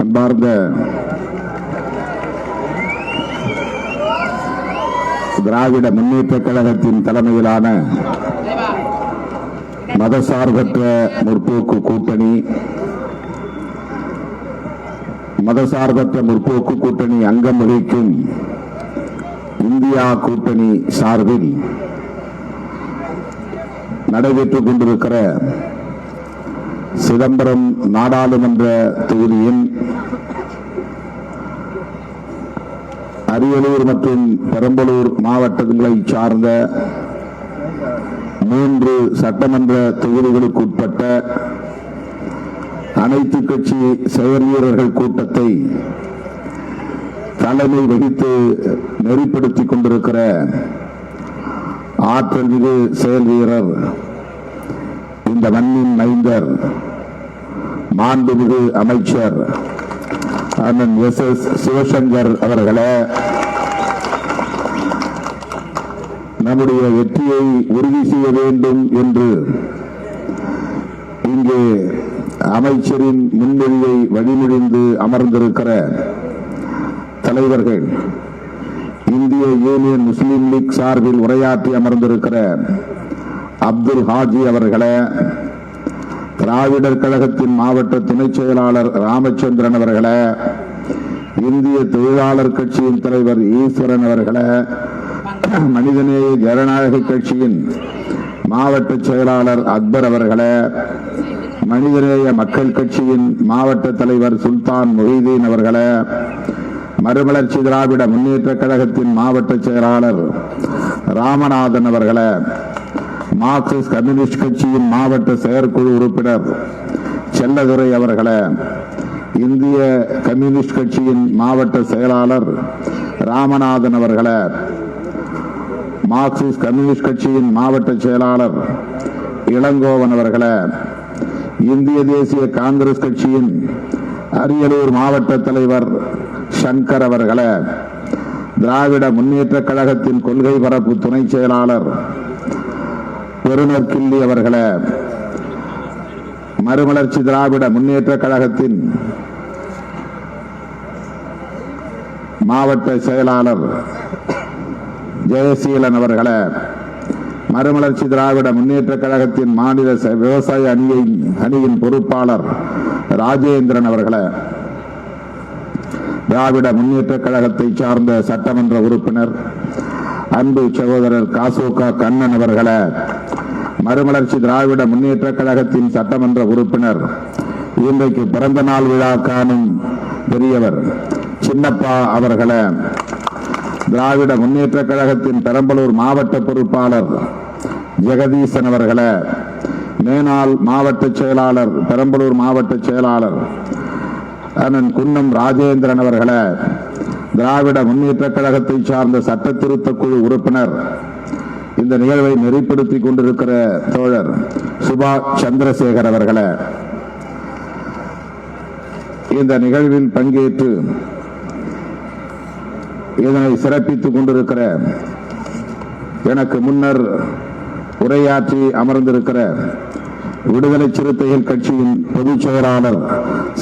அன்பார்ந்த திராவிட முன்னேற்ற கழகத்தின் தலைமையிலான மதசார்பற்ற முற்போக்கு கூட்டணி அங்கம் வகிக்கும் இந்தியா கூட்டணி சார்பில் நடைபெற்றுக் கொண்டிருக்கிற சிதம்பரம் நாடாளுமன்ற தொகுதியின் அரியலூர் மற்றும் பெரம்பலூர் மாவட்டங்களை சார்ந்த 3 சட்டமன்ற தொகுதிகளுக்குட்பட்ட அனைத்து கட்சி செயல் வீரர்கள் கூட்டத்தை தலைமை வகித்து நெறிப்படுத்திக் கொண்டிருக்கிற ஆற்றல் மிகு செயல் வீரர், இந்த மண்ணின் மைந்தர், மாண்புமிகு அமைச்சர் அண்ணன் எஸ் சிவசங்கர் அவர்களே, நம்முடைய வெற்றியை உறுதி செய்ய வேண்டும் என்று இங்கே அமைச்சரின் முன்மொழிவை வழிமொழிந்து அமர்ந்திருக்கிற தலைவர்கள், இந்திய யூனியன் முஸ்லீம் லீக் சார்பில் உரையாற்றி அமர்ந்திருக்கிற அப்துல் ஹாஜி அவர்களே, திராவிடர் கழகத்தின் மாவட்ட துணை செயலாளர் ராமச்சந்திரன் அவர்களே, இந்திய தொழிலாளர் கட்சியின் தலைவர் ஈஸ்வரன் அவர்களே, மனிதநேய ஜனநாயக கட்சியின் மாவட்ட செயலாளர் அக்பர் அவர்களே, மனிதநேய மக்கள் கட்சியின் மாவட்ட தலைவர் சுல்தான் மொஹிதீன் அவர்களே, மறுமலர்ச்சி திராவிட முன்னேற்ற கழகத்தின் மாவட்ட செயலாளர் ராமநாதன் அவர்களே, மார்க்சிஸ்ட் கம்யூனிஸ்ட் கட்சியின் மாவட்ட செயற்குழு உறுப்பினர் செல்லதுரை அவர்களே, இந்திய கம்யூனிஸ்ட் கட்சியின் மாவட்ட செயலாளர் ராமநாதன் அவர்களே, மார்க்சிஸ்ட் கம்யூனிஸ்ட் கட்சியின் மாவட்ட செயலாளர் இளங்கோவன் அவர்களே, இந்திய தேசிய காங்கிரஸ் கட்சியின் அரியலூர் மாவட்ட தலைவர் சங்கர் அவர்களே, திராவிட முன்னேற்ற கழகத்தின் கொள்கை பரப்பு துணை செயலாளர் பெருநர் கிள்ளி அவர்களே, மறுமலர்ச்சி திராவிட முன்னேற்ற கழகத்தின் மாவட்ட செயலாளர் ஜெயசீலன் அவர்களே, மறுமலர்ச்சி திராவிட முன்னேற்ற கழகத்தின் மாநில விவசாய அணியின் பொறுப்பாளர் ராஜேந்திரன் அவர்களே, திராவிட முன்னேற்ற கழகத்தை சார்ந்த சட்டமன்ற உறுப்பினர் அன்பு சகோதரர் காசோகா கண்ணன் அவர்களே, மறுமலர்ச்சி திராவிட முன்னேற்ற கழகத்தின் சட்டமன்ற உறுப்பினர், இன்றைக்கு பிறந்த நாள் விழா காணும் பெரியவர் சின்னப்பா அவர்களே, திராவிட முன்னேற்ற கழகத்தின் பெரம்பலூர் மாவட்ட பொறுப்பாளர் ஜெகதீசன் அவர்களே, மேனாள் மாவட்ட செயலாளர் பெரம்பலூர் மாவட்ட செயலாளர் அண்ணன் குன்னம் ராஜேந்திரன் அவர்களே, திராவிட முன்னேற்ற கழகத்தை சார்ந்த சட்ட திருத்த குழு உறுப்பினர், இந்த நிகழ்வை நெறிப்படுத்திக் கொண்டிருக்கிற தோழர் சுபாஷ் சந்திரசேகர் அவர்களே, இந்த நிகழ்வில் பங்கேற்று இதனை சிறப்பித்துக் கொண்டிருக்கிற, எனக்கு முன்னர் உரையாற்றி அமர்ந்திருக்கிற விடுதலை சிறுத்தைகள் கட்சியின் பொதுச் செயலாளர்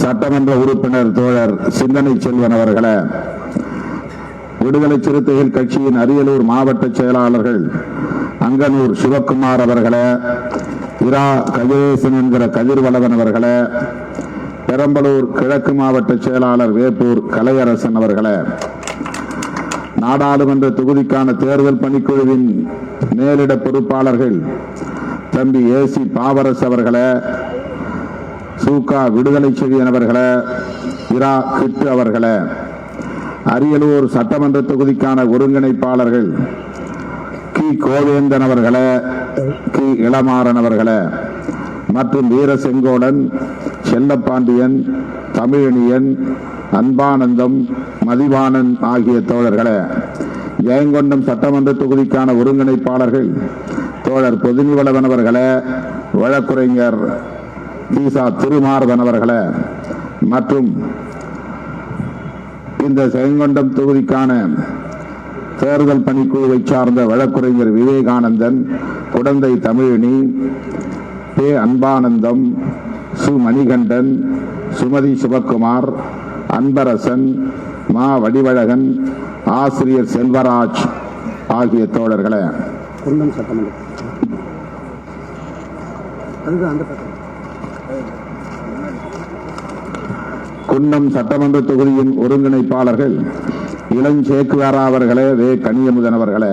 சட்டமன்ற உறுப்பினர் தோழர் சிந்தனை செல்வன் அவர்களே, விடுதலை சிறுத்தைகள் கட்சியின் அரியலூர் மாவட்ட செயலாளர்கள் அங்கனூர் சிவக்குமார் அவர்களே, இரா கதிரேசன் என்கிற கதிர்வளவன் அவர்களே, பெரம்பலூர் கிழக்கு மாவட்ட செயலாளர் வேப்பூர் கலையரசன் அவர்களே, நாடாளுமன்ற தொகுதிக்கான தேர்தல் பணிக்குழுவின் மேலிட பொறுப்பாளர்கள் தம்பி ஏசி பாவரசு அவர்களே, சூகா விடுதலை செழியன் அவர்களே, இரா கிட்டு அவர்களே, அரியலூர் சட்டமன்ற தொகுதிக்கான ஒருங்கிணைப்பாளர்கள் கி கோவேந்தன் அவர்களே, கி இளமாறன் அவர்களே மற்றும் வீர செங்கோடன், செல்லப்பாண்டியன், தமிழனியன், அன்பானந்தம், மதிவாணன் ஆகிய தோழர்களே, ஜெயங்கொண்டம் சட்டமன்ற தொகுதிக்கான ஒருங்கிணைப்பாளர்கள் தோழர் பொதுநிவளவன் அவர்களே, வழக்குரைஞர் தீசா திருமார்வன் அவர்களே மற்றும் இந்த ஜெயங்கொண்டம் தொகுதிக்கான தேர்தல் பணிக்குழுவை சார்ந்த வழக்குரைஞர் விவேகானந்தன், குடந்தை தமிழினி, பே. அன்பானந்தம், சு. மணிகண்டன், சுமதி சிவக்குமார், அன்பரசன், மா. வடிவழகன், ஆசிரியர் செல்வராஜ் ஆகிய தோழர்களே, குன்னம் சட்டமன்ற தொகுதியின் ஒருங்கிணைப்பாளர்கள் இளஞ்சேக்குவாரா அவர்களே, வே. கனியமுதன் அவர்களே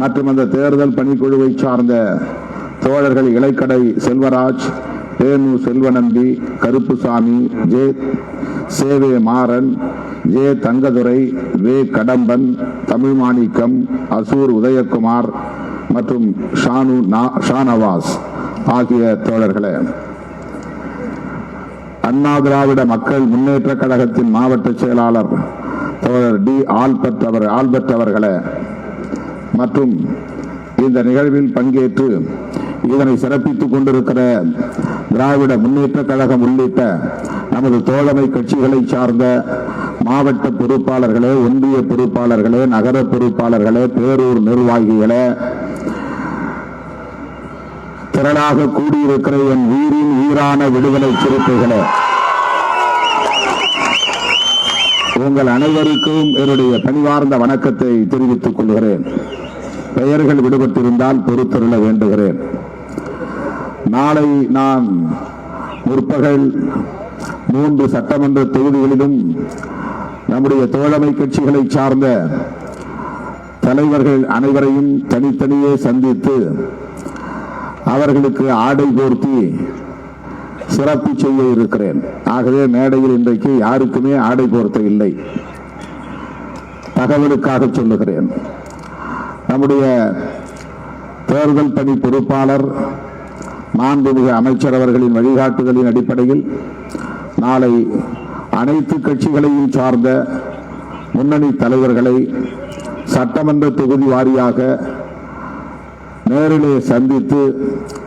மற்றும் அந்த தேர்தல் பணிக்குழுவை சார்ந்த தோழர்கள் இலைக்கடை செல்வராஜ், தேனு செல்வநம்பி, கருப்புசாமி, ஜே. சேவே மாறன், ஜே. தங்கதுரை, வே. கடம்பன், தமிழ்மாணிக்கம், அசூர் உதயகுமார் மற்றும் ஷானவாஸ் ஆகிய தோழர்களே, அண்ணா திராவிட மக்கள் முன்னேற்ற கழகத்தின் மாவட்ட செயலாளர் தோழர் டி. ஆல்பர்ட் அவர்களே மற்றும் இந்த நிகழ்வில் பங்கேற்று இதனை சிறப்பித்துக் கொண்டிருக்கிற திராவிட முன்னேற்ற கழகம் உள்ளிட்ட நமது தோழமை கட்சிகளை சார்ந்த மாவட்ட பொறுப்பாளர்களே, ஒன்றிய பொறுப்பாளர்களே, நகர பொறுப்பாளர்களே, பேரூர் நிர்வாகிகளே, திரளாக கூடியிருக்கிற என் உயிரின் உயிரான விடுதலை சிறுத்தைகளே, உங்கள் அனைவருக்கும் என்னுடைய பணிவார்ந்த வணக்கத்தை தெரிவித்துக் கொள்கிறேன். பெயர்கள் விடுபட்டிருந்தால் பொறுத்தருள வேண்டுகிறேன். நாளை நான் முற்பகல் 3 சட்டமன்ற தொகுதிகளிலும் நம்முடைய தோழமை கட்சிகளை சார்ந்த தலைவர்கள் அனைவரையும் தனித்தனியே சந்தித்து அவர்களுக்கு ஆடை போர்த்தி சிறப்பு செய்ய இருக்கிறேன். ஆகவே மேடையில் இன்றைக்கு யாருக்குமே ஆடை போர்த்த இல்லை. தகவலுக்காக சொல்லுகிறேன். நம்முடைய தேர்தல் பணி பொறுப்பாளர் மாண்புமிகு அமைச்சர் அவர்களின் வழிகாட்டுதலின் அடிப்படையில் நாளை அனைத்து கட்சிகளையும் சார்ந்த முன்னணி தலைவர்களை சட்டமன்ற தொகுதி வாரியாக நேரிலே சந்தித்து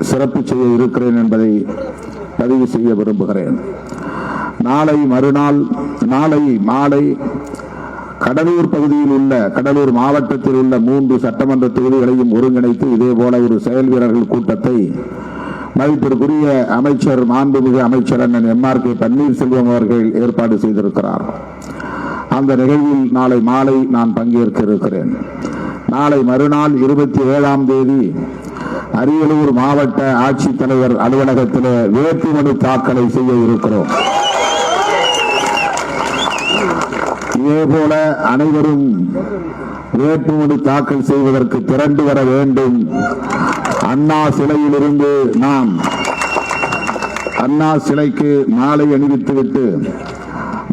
சிறப்பு செய்ய இருக்கிறேன் என்பதை பதிவு செய்ய விரும்புகிறேன். நாளை மாலை கடலூர் பகுதியில் உள்ள கடலூர் மாவட்டத்தில் உள்ள 3 சட்டமன்ற தொகுதிகளையும் ஒருங்கிணைத்து இதேபோல ஒரு செயல் வீரர்கள் கூட்டத்தை மதிப்பிற்குரிய அமைச்சர் மாண்புமிகு அமைச்சர் அண்ணன் M.R.K. பன்னீர்செல்வம் அவர்கள் ஏற்பாடு செய்திருக்கிறார். அந்த நிகழ்வில் நாளை மாலை நான் பங்கேற்க இருக்கிறேன். நாளை மறுநாள் 27ஆம் தேதி அரியலூர் மாவட்ட ஆட்சித்தலைவர் அலுவலகத்தில் வேட்புமனு தாக்கலை செய்ய இருக்கிறோம். இதேபோல அனைவரும் வேட்புமனு தாக்கல் செய்வதற்கு திரண்டு வர வேண்டும். அண்ணா சிலையிலிருந்து நாம் அண்ணா சிலைக்கு மாலை அணிவித்துவிட்டு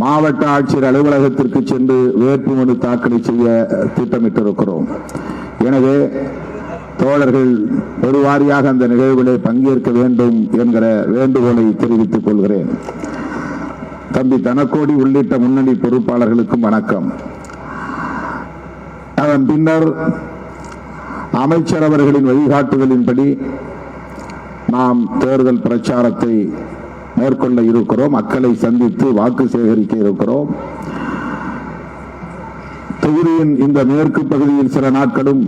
மாவட்ட ஆட்சியர் அலுவலகத்திற்கு சென்று வேட்புமனு தாக்கலை செய்ய திட்டமிட்டிருக்கிறோம். எனவே தோழர்கள் பெருவாரியாக அந்த நிகழ்விலே பங்கேற்க வேண்டும் என்கிற வேண்டுகோளை தெரிவித்துக் கொள்கிறேன். தம்பி தனக்கோடி உள்ளிட்ட முன்னணி பொறுப்பாளர்களுக்கும் வணக்கம். அதன் பின்னர் அமைச்சர் அவர்களின் வழிகாட்டுதலின்படி நாம் தேர்தல் பிரச்சாரத்தை மேற்கொள்ள இருக்கிறோம். மக்களை சந்தித்து வாக்கு சேகரிக்க இருக்கிறோம். தொகுதியின் இந்த மேற்கு பகுதியில் சில நாட்களும்,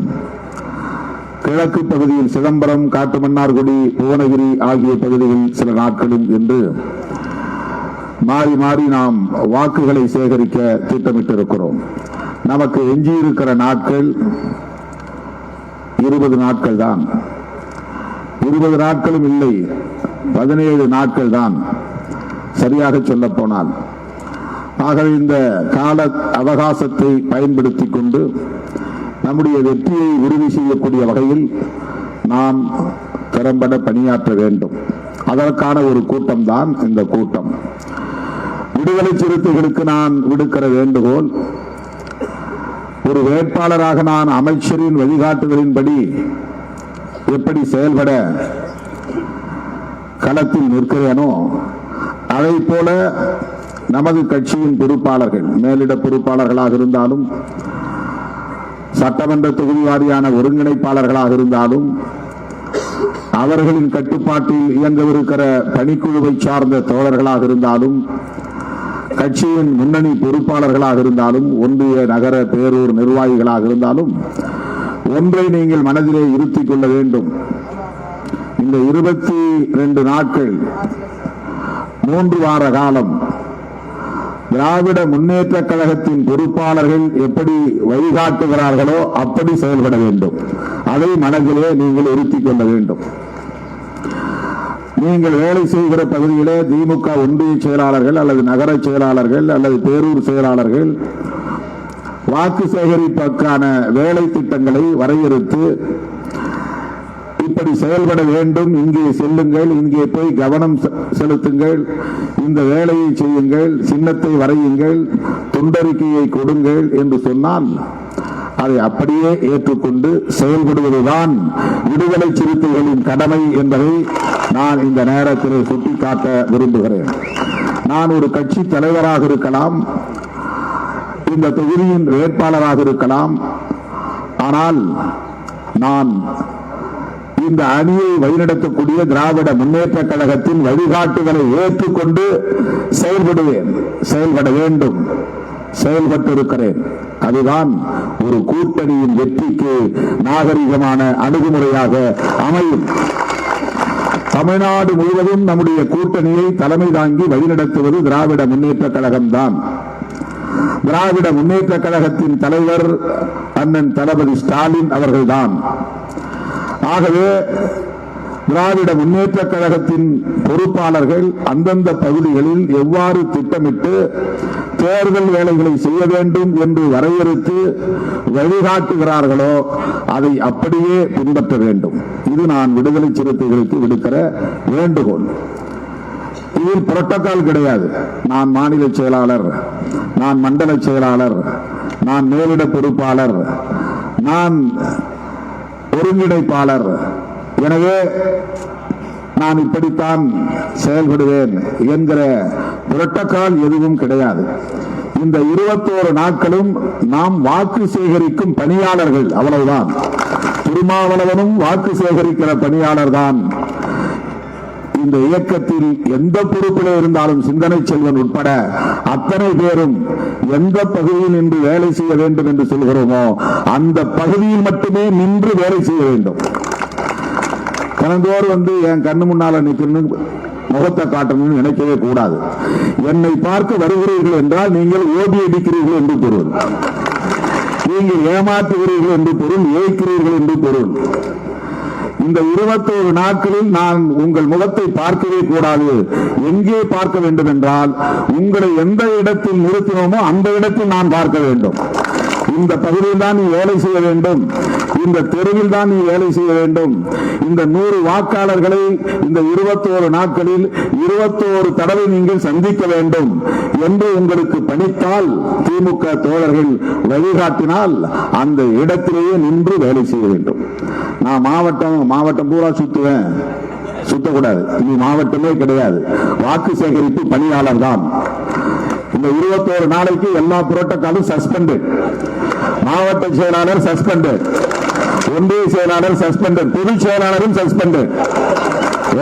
கிழக்கு பகுதியில் சிதம்பரம், காட்டுமன்னார்குடி, புவனகிரி ஆகிய பகுதியில் சில நாட்களும் என்று மாறி மாறி நாம் வாக்குகளை சேகரிக்க திட்டமிட்டிருக்கிறோம். நமக்கு எஞ்சியிருக்கிற நாட்கள் 20 நாட்கள் தான். 20 நாட்களும் இல்லை, 17 நாட்கள் தான் சரியாக சொல்ல போனால். ஆகவே இந்த கால அவகாசத்தை பயன்படுத்திக் கொண்டு நம்முடைய வெற்றியை உறுதி செய்யக்கூடிய வகையில் நாம் திறம்பட பணியாற்ற வேண்டும். அதற்கான ஒரு கூட்டம் தான் இந்த கூட்டம். விடுதலை சிறுத்தைகளுக்கு நான் விடுக்கிற வேண்டுகோள், ஒரு வேட்பாளராக நான் அமைச்சரின் வழிகாட்டுதலின்படி எப்படி செயல்பட களத்தில் நிற்கிறேனோ அதை போல நமது கட்சியின் பொறுப்பாளர்கள், மேலிட பொறுப்பாளர்களாக இருந்தாலும், சட்டமன்ற தொகுதி வாரியான ஒருங்கிணைப்பாளர்களாக இருந்தாலும், அவர்களின் கட்டுப்பாட்டில் இயங்கவிருக்கிற பணிக்குழுவை சார்ந்த தோழர்களாக இருந்தாலும், கட்சியின் முன்னணி பொறுப்பாளர்களாக இருந்தாலும் ஒன்றிய நகர பேரூர் நிர்வாகிகளாக இருந்தாலும் ஒன்றை நீங்கள் மனதிலே இருத்திக் கொள்ள வேண்டும். இந்த 22 நாட்கள் 3 வார காலம் திராவிட முன்னேற்ற கழகத்தின் பொறுப்பாளர்கள் எப்படி வழிகாட்டுகிறார்களோ அப்படி செயல்பட வேண்டும். அதை மனதிலே நீங்கள் இருத்திக் கொள்ள வேண்டும். நீங்கள் வேலை செய்கிற பகுதியிலே திமுக ஒன்றிய செயலாளர்கள் அல்லது நகர செயலாளர்கள் அல்லது பேரூர் செயலாளர்கள் வாக்கு சேகரிப்புக்கான வேலை திட்டங்களை வரையறுத்து இப்படி செயல்பட வேண்டும், இங்கே செல்லுங்கள், இங்கே போய் கவனம் செலுத்துங்கள், இந்த வேலையை செய்யுங்கள், சின்னத்தை வரையுங்கள், துண்டறிக்கையை கொடுங்கள் என்று சொன்னால் அதை அப்படியே ஏற்றுக்கொண்டு செயல்படுவதுதான் விடுதலை சிறுத்தைகளின் கடமை என்பதை நான் இந்த நேரத்தில் சுட்டிக்காட்ட விரும்புகிறேன். நான் ஒரு கட்சி தலைவராக இருக்கலாம், இந்த தொகுதியின் வேட்பாளராக இருக்கலாம், ஆனால் நான் இந்த அணியை வழிநடத்தக்கூடிய திராவிட முன்னேற்ற கழகத்தின் வழிகாட்டுதலை ஏற்றுக்கொண்டு செயல்படுவேன், செயல்பட வேண்டும், செயல்பட்டிருக்கிறேன். அதுதான் ஒரு கூட்டணியின் வெற்றிக்கு நாகரிகமான அணுகுமுறையாக அமையும். தமிழ்நாடு முழுவதும் நம்முடைய கூட்டணியை தலைமை தாங்கி வழிநடத்துவது திராவிட முன்னேற்ற கழகம்தான். திராவிட முன்னேற்ற கழகத்தின் தலைவர் அண்ணன் தளபதி ஸ்டாலின் அவர்கள்தான். ஆகவே திராவிட முன்னேற்ற கழகத்தின் பொறுப்பாளர்கள் அந்தந்த பகுதிகளில் எவ்வாறு திட்டமிட்டு தேர்தல் வேலைகளை செய்ய வேண்டும் என்று வரையறுத்து வழிகாட்டுகிறார்களோ அதை அப்படியே பின்பற்ற வேண்டும். இது நான் விடுதலை சிறுத்தைகளுக்கு விடுக்கிற வேண்டுகோள். இதில் புரோட்டோகால் கிடையாது. நான் மாநில செயலாளர், நான் மண்டல செயலாளர், நான் மேலிட பொறுப்பாளர், நான் ஒருங்கிணைப்பாளர், எனவே நான் இப்படித்தான் செயல்படுவேன் என்கிற புரோட்டோகால் எதுவும் கிடையாது. இந்த 21 நாட்களும் நாம் வாக்கு சேகரிக்கும் பணியாளர்கள், அவ்வளவுதான். திருமாவளவனும் வாக்கு சேகரிக்கிற பணியாளர் தான். இந்த இயக்கத்தில் எந்த பொறுப்பில் இருந்தாலும் சிந்தனை செல்வன் உட்பட அத்தனை பேரும் எந்த பகுதியில் நின்று வேலை செய்ய வேண்டும் என்று சொல்கிறோமோ அந்த பகுதியில் மட்டுமே நின்று வேலை செய்ய வேண்டும். தினந்தோறும் என் கண்ணு முன்னால நிற்கணும், முகத்தை காட்டணும்னு நினைக்கவே கூடாது. என்னை பார்க்க வருகிறீர்கள் என்றால் நீங்கள் ஓடி அடிக்கிறீர்கள் என்று பொருள், நீங்கள் ஏமாற்றுகிறீர்கள் என்று பொருள், ஏய்க்கிறீர்கள் என்று பொருள். இந்த 21 நாட்களில் நான் உங்கள் முகத்தை பார்க்கவே கூடாது. எங்கே பார்க்க வேண்டும் என்றால் உங்களை எந்த இடத்தில் நிறுத்தினோமோ அந்த இடத்தில் நான் பார்க்க வேண்டும். இந்த பகுதியில் தான் நீ வேலை செய்ய வேண்டும், இந்த தெருவில் தான் நீ வேலை செய்ய வேண்டும். இந்த 100 வாக்காளர்களை இந்த 21 நாட்களில் 21 தடவை நீங்கள் சந்திக்க வேண்டும் என்று உங்களுக்கு பணித்தால், திமுக தோழர்கள் வழிகாட்டினால் அந்த இடத்திலேயே நின்று வேலை செய்ய வேண்டும். நான் மாவட்டம் பூரா சுத்துவேன், சுத்தக்கூடாது. இது மாவட்டமே கிடையாது, வாக்கு சேகரிப்பு பணியாளர் தான். இந்த 21 நாளைக்கு எல்லா புரோட்டோகாலும் சஸ்பெண்டட். மாவட்ட செயலாளர் சஸ்பெண்டட், ஒன்றிய செயலாளர் சஸ்பெண்டட், பொதுச் செயலாளரும் சஸ்பெண்டட்.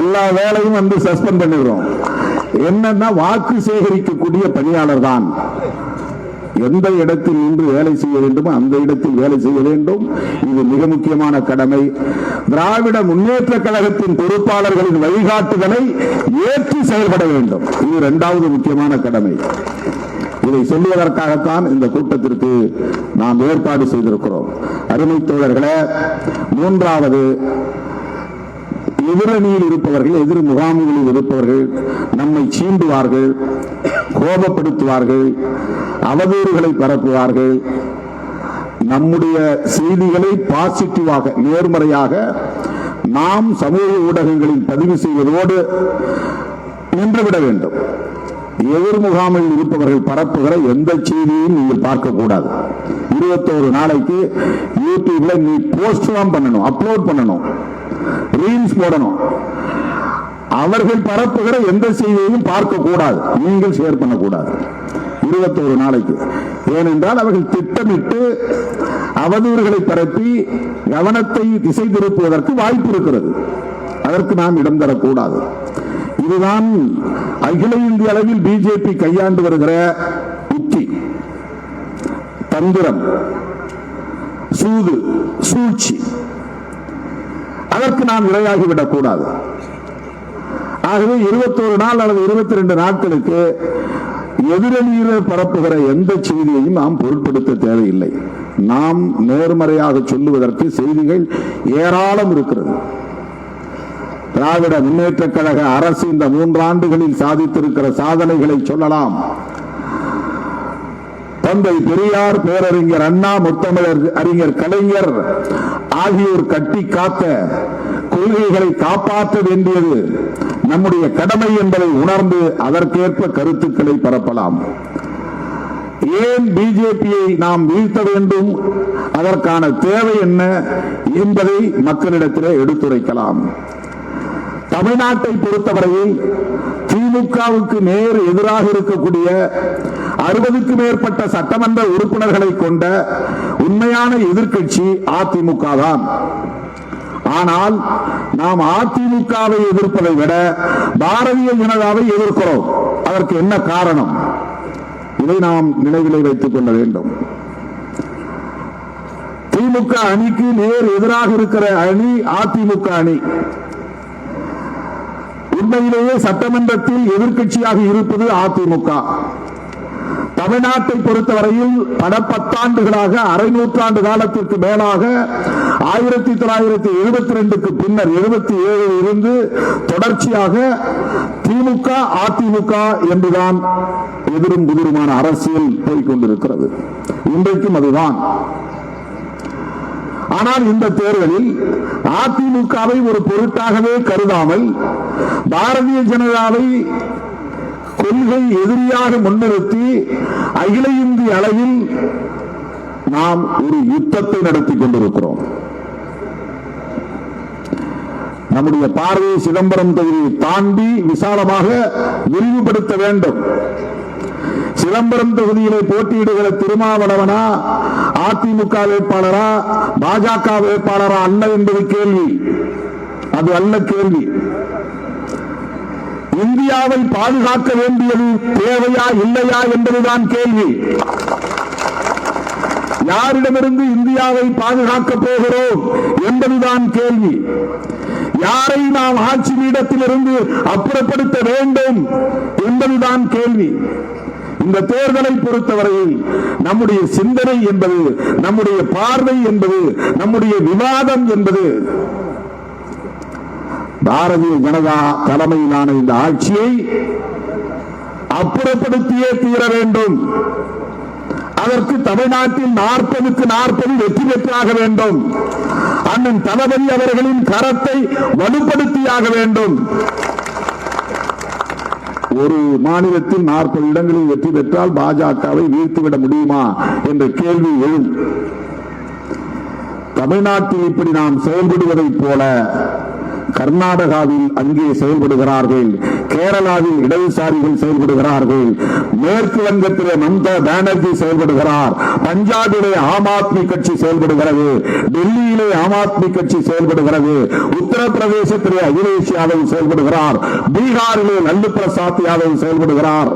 எல்லா வேலையும் சஸ்பெண்ட் பண்ணிடுறோம். என்னன்னா வாக்கு சேகரிக்கக்கூடிய பணியாளர் தான். எந்த இடத்தில் நின்று வேலை செய்ய வேண்டுமோ அந்த இடத்தில் வேலை செய்ய வேண்டும். இது மிக முக்கியமான கடமை. திராவிட முன்னேற்ற கழகத்தின் பொறுப்பாளர்களின் வழிகாட்டுதலை ஏற்று செயல்பட வேண்டும். இது 2வது முக்கியமான கடமை. இதை சொல்லுவதற்காகத்தான் இந்த கூட்டத்திற்கு நாம் ஏற்பாடு செய்திருக்கிறோம். அருமை தோழர்களே, 3வது, எதிரணியில் இருப்பவர்கள், எதிர் முகாம்களில் இருப்பவர்கள் நம்மை சீண்டுவார்கள், கோபப்படுத்துவார்கள், அவதூறுகளை பரப்புவார்கள். நம்முடைய செய்திகளை பாசிட்டிவாக, நேர்மறையாக நாம் சமூக ஊடகங்களில் பதிவு செய்வதோடு நின்றுவிட வேண்டும். எதிர் முகாமில் இருப்பவர்கள் பரப்புகிற எந்த செய்தியையும் நீங்கள் பார்க்கக்கூடாது. 21 நாளைக்கு யூடியூப்ல நீ போஸ்ட் பண்ணணும், அப்லோட் பண்ணணும், ரீல்ஸ் போடணும். அவர்கள் பரப்புகிற எந்த செய்தியையும் பார்க்க கூடாது, நீங்கள் ஷேர் பண்ணக்கூடாது 21 நாளைக்கு. ஏனென்றால் அவர்கள் திட்டமிட்டு அவதூறுகளை பரப்பி கவனத்தை திசை திருப்புவதற்கு வாய்ப்பு இருக்கிறது. அதற்கு நாம் இடம் தரக்கூடாது. இதுதான் அகில இந்திய அளவில் பிஜேபி கையாண்டு வருகிற உத்தி, தந்திரம், சூது, சூழ்ச்சி. அதற்கு நாம் இரையாகிவிடக் கூடாது. ஆகவே 21 நாள் அல்லது 22 நாட்களுக்கு எதிரணியில் பரப்புகிற எந்த செய்தியையும் நாம் பொருட்படுத்த தேவையில்லை. நாம் நேர்மறையாக சொல்லுவதற்கு செய்திகள் ஏராளம் இருக்கிறது. திராவிட முன்னேற்ற கழக அரசு இந்த 3 ஆண்டுகளில் சாதித்திருக்கிற சாதனைகளை சொல்லலாம். தந்தை பெரியார், பேரறிஞர் அண்ணா, முத்தமிழர் அறிஞர் கலைஞர் ஆகியோர் கட்டி காத்த கொள்கைகளை காப்பாற்ற வேண்டியது நம்முடைய கடமை என்பதை உணர்ந்து அதற்கேற்ப கருத்துக்களை பரப்பலாம். ஏன் பிஜேபியை நாம் வீழ்த்த வேண்டும், அதற்கான தேவை என்ன என்பதை மக்களிடத்திலே எடுத்துரைக்கலாம். தமிழ்நாட்டை பொறுத்தவரையில் திமுகவுக்கு நேர் எதிராக இருக்கக்கூடிய 60க்கு மேற்பட்ட சட்டமன்ற உறுப்பினர்களை கொண்ட உண்மையான எதிர்க்கட்சி அதிமுக தான். ஆனால் நாம் அதிமுகவை எதிர்ப்பதை விட பாரதிய ஜனதாவை எதிர்க்கிறோம். அதற்கு என்ன காரணம்? இதை நாம் நினைவிலே வைத்துக் கொள்ள வேண்டும். திமுக அணிக்கு நேர் எதிராக இருக்கிற அணி அதிமுக அணி. உண்மையிலேயே சட்டமன்றத்தில் எதிர்க்கட்சியாக இருப்பது அதிமுக. தமிழ்நாட்டை பொறுத்தவரையில் பல பத்தாண்டுகளாக, அரை நூற்றாண்டு காலத்திற்கு மேலாக 1972க்கு பின்னர் 77 இருந்து தொடர்ச்சியாக திமுக அதிமுக என்றுதான் எதிரும் புதிருமான அரசியல் போய்கொண்டிருக்கிறது. இன்றைக்கும் அதுதான். ஆனால் இந்த தேர்தலில் அதிமுகவை ஒரு பொருட்டாகவே கருதாமல் பாரதிய ஜனதாவை கொள்கை எதிரியாக முன்னிறுத்தி அகில இந்திய அளவில் நாம் ஒரு யுத்தத்தை நடத்தி கொண்டிருக்கிறோம். நம்முடைய பார்வையை சிதம்பரம் தொகுதியை தாண்டி விசாலமாக விரிவுபடுத்த வேண்டும். சிதம்பரம் தொகுதியிலே போட்டியிடுகிற திருமாவளவனா அதிமுக வேட்பாளரா பாஜக வேட்பாளரா அல்ல என்பது கேள்வி. அது அல்ல கேள்வி. இந்தியாவை பாதுகாக்க வேண்டியது தேவையா இல்லையா என்பதுதான் கேள்வி. யாரிடமிருந்து இந்தியாவை பாதுகாக்க போகிறோம் என்பதுதான் கேள்வி. யாரை நாம் ஆட்சி பீடத்திலிருந்து அப்புறப்படுத்த வேண்டும் என்பதுதான் கேள்வி. இந்த தேர்தலை பொறுத்தவரையில் நம்முடைய சிந்தனை என்பது, நம்முடைய பார்வை என்பது, நம்முடைய விவாதம் என்பது பாரதிய ஜனதா தலைமையிலான இந்த ஆட்சியை அப்புறப்படுத்தியே தீர வேண்டும். அதற்கு தமிழ்நாட்டில் 40க்கு 40 வெற்றி பெற்றாக வேண்டும். அண்ணன் தளபதி அவர்களின் கரத்தை வலுப்படுத்தியாக வேண்டும். ஒரு மாநிலத்தில் 40 இடங்களில் வெற்றி பெற்றால் பாஜகவை வீழ்த்திவிட முடியுமா என்ற கேள்வி எழும். தமிழ்நாட்டில் இப்படி நாம் செயல்படுவதைப் போல கர்நாடகாவில் அங்கே செயல்படுகிறார்கள், கேரளாவில் இடதுசாரிகள் செயல்படுகிறார்கள், மேற்கு வங்கத்திலே மம்தா பானர்ஜி செயல்படுகிறார், பஞ்சாபிலே ஆம் ஆத்மி கட்சி செயல்படுகிறது, டெல்லியிலே ஆம் ஆத்மி கட்சி செயல்படுகிறது, உத்தரப்பிரதேசத்திலே அகிலேஷ் யாதவ் செயல்படுகிறார், பீகாரிலே லல்லு பிரசாத் யாதவ் செயல்படுகிறார்.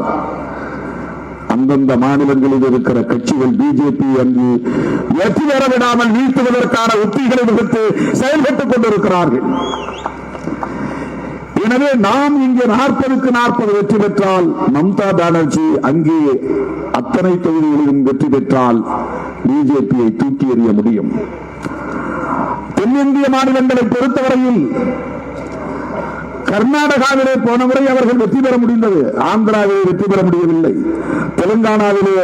அந்தந்த மாநிலங்களில் இருக்கிற கட்சிகள் பிஜேபி அங்கு வெற்றி பெற விடாமல் வீழ்த்துவதற்கான உத்திகளை வகுத்து செயல்பட்டுக் கொண்டிருக்கிறார்கள். எனவே நாம் இங்கே 40க்கு 40 வெற்றி பெற்றால், மம்தா பானர்ஜி அங்கே அத்தனை தொகுதிகளிலும் வெற்றி பெற்றால் பிஜேபியை தூக்கி எறிய முடியும். தென்னிந்திய மாநிலங்களை பொறுத்தவரையில் கர்நாடகாவிலே போன முறை அவர்கள் வெற்றி பெற முடிந்தது, ஆந்திராவிலே வெற்றி பெற முடியவில்லை, தெலுங்கானாவிலே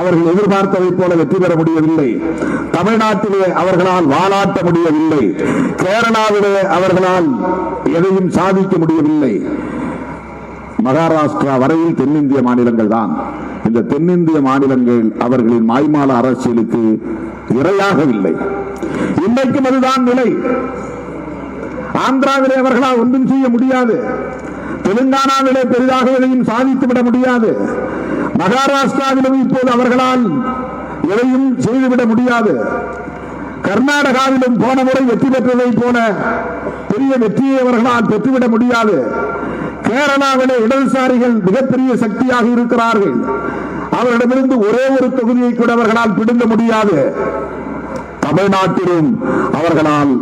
அவர்கள் எதிர்பார்த்ததை போல வெற்றி பெற முடியவில்லை, தமிழ்நாட்டிலே அவர்களால் வாலாட்ட முடியவில்லை, கேரளாவிலே அவர்களால் எதையும் சாதிக்க முடியவில்லை. மகாராஷ்டிரா வரையில் தென்னிந்திய மாநிலங்கள் தான். இந்த தென்னிந்திய மாநிலங்கள் அவர்களின் மாய்மால அரசியலுக்கு இரையாகவில்லை. இன்றைக்கும் அதுதான் நிலை. ஆந்திராவிலே அவர்களால் ஒன்றும் செய்ய முடியாது, தெலுங்கானாவிலே பெரிதாக எதையும் சாதித்துவிட முடியாது, மகாராஷ்டிராவிலும் இப்போது அவர்களால் எதையும் செய்துவிட முடியாது, கர்நாடகாவிலும் போன முறை வெற்றி பெற்றதை போல பெரிய வெற்றியை அவர்களால் பெற்றுவிட முடியாது, கேரளாவிலே இடதுசாரிகள் மிகப்பெரிய சக்தியாக இருக்கிறார்கள். அவர்களிடமிருந்து ஒரே ஒரு தொகுதியை கூட அவர்களால் பிடுங்க முடியாது. தமிழ்நாட்டிலும் அவர்களால்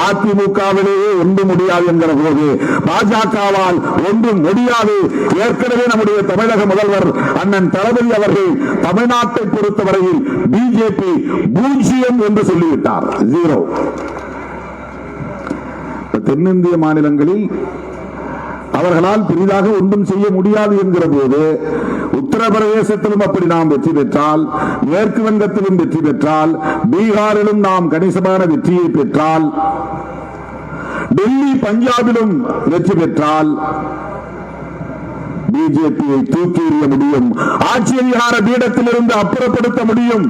அதிமுகவிலேயே ஒன்றும் முடியாது என்கிற போது பாஜகவால் ஒன்றும் முடியாது. ஏற்கனவே நம்முடைய தமிழக முதல்வர் அண்ணன் தளபதி அவர்கள் தமிழ்நாட்டை பொறுத்தவரையில் பிஜேபி 0 என்று சொல்லிவிட்டார். 0. தென்னிந்திய மாநிலங்களில் அவர்களால் பெரிதாக ஒன்றும் செய்ய முடியாது என்கிற போது உத்தரப்பிரதேசத்திலும் அப்படி நாம் வெற்றி பெற்றால், மேற்கு வங்கத்திலும் வெற்றி பெற்றால், பீகாரிலும் நாம் கணிசமான வெற்றியை பெற்றால், டெல்லி பஞ்சாபிலும் வெற்றி பெற்றால் பிஜேபியை தூக்கி எறிய முடியும். ஆட்சி அதிகார பீடத்திலிருந்து அப்புறப்படுத்த முடியும்.